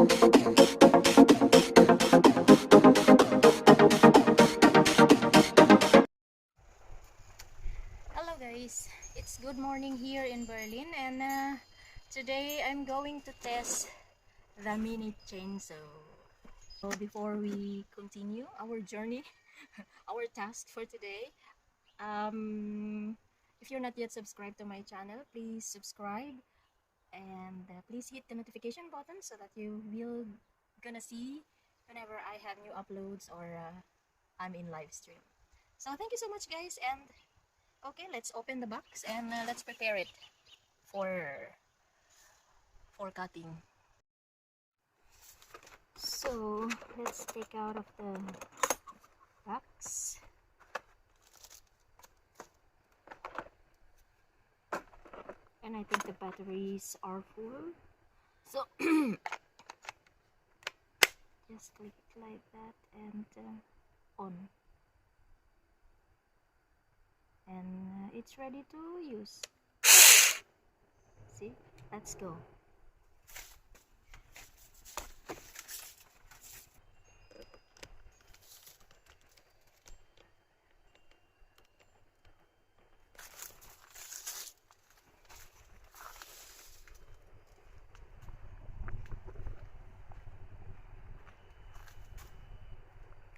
Hello guys, it's good morning here in Berlin, and today I'm going to test the mini chainsaw. So before we continue our journey, our task for today, if you're not yet subscribed to my channel, please subscribe, and please hit the notification button so that you will gonna see whenever I have new uploads or I'm in live stream. So thank you so much guys, and okay, let's open the box and let's prepare it for cutting. So let's take out of the box. And I think the batteries are full. So just click it like that and on. And it's ready to use. See? Let's go.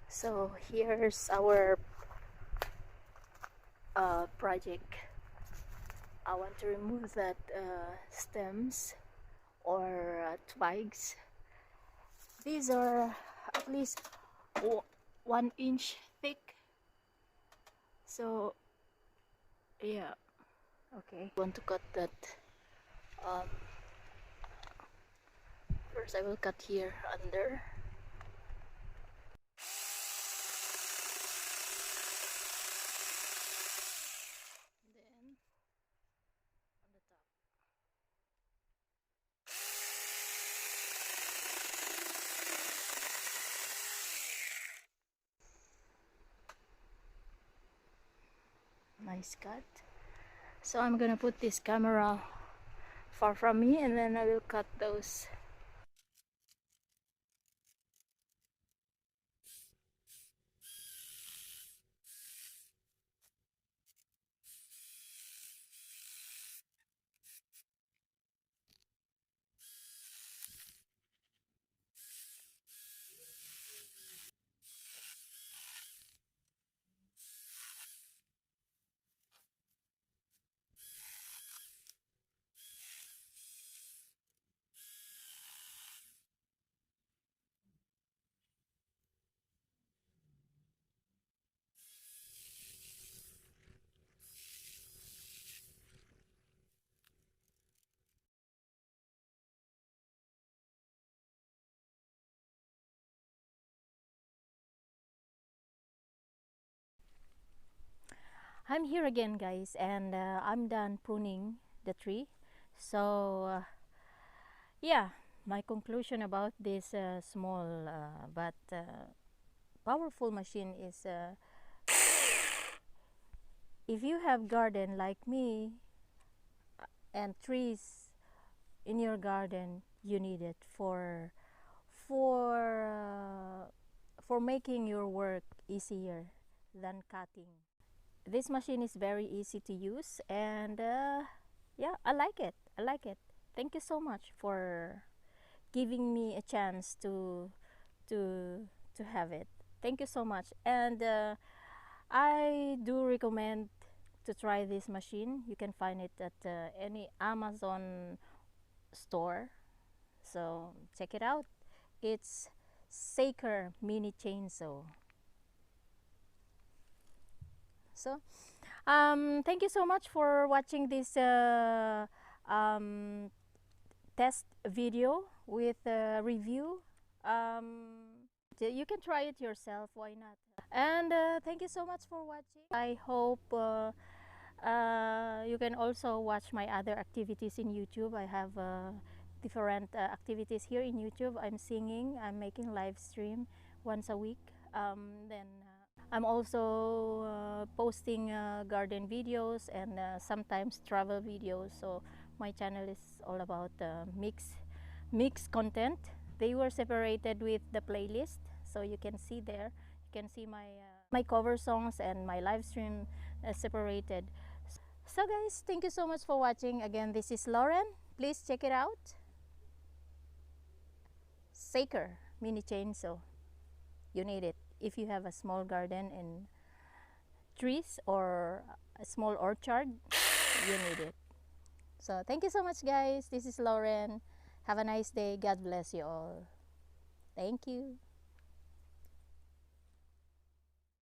So here's our project. I want to remove that stems or twigs. These are at least 1 inch thick. So yeah, okay. I want to cut that. First I will cut here under. Then on the top. Nice cut. So I'm gonna put this camera far from me and then I will cut those. I'm here again guys, and I'm done pruning the tree. So yeah, my conclusion about this small but powerful machine is if you have garden like me and trees in your garden, you need it for for making your work easier than cutting. This machine is very easy to use, and yeah, I like it. I like it. Thank you so much for giving me a chance to have it. Thank you so much, and I do recommend to try this machine. You can find it at any Amazon store, so check it out. It's Saker mini chainsaw. So thank you so much for watching this um, test video with review. You can try it yourself, why not? And thank you so much for watching. I hope you can also watch my other activities in YouTube. I have different activities here in YouTube. I'm singing, I'm making live stream once a week. Then I'm also posting garden videos and sometimes travel videos. So my channel is all about mix content. They were separated with the playlist, so you can see there. You can see my cover songs and my live stream separated. So guys, thank you so much for watching. Again, this is Lauren. Please check it out. Saker mini chainsaw. You need it if you have a small garden and trees or a small orchard. You need it. So thank you so much, guys. This is Lauren. Have a nice day. God bless you all. Thank you.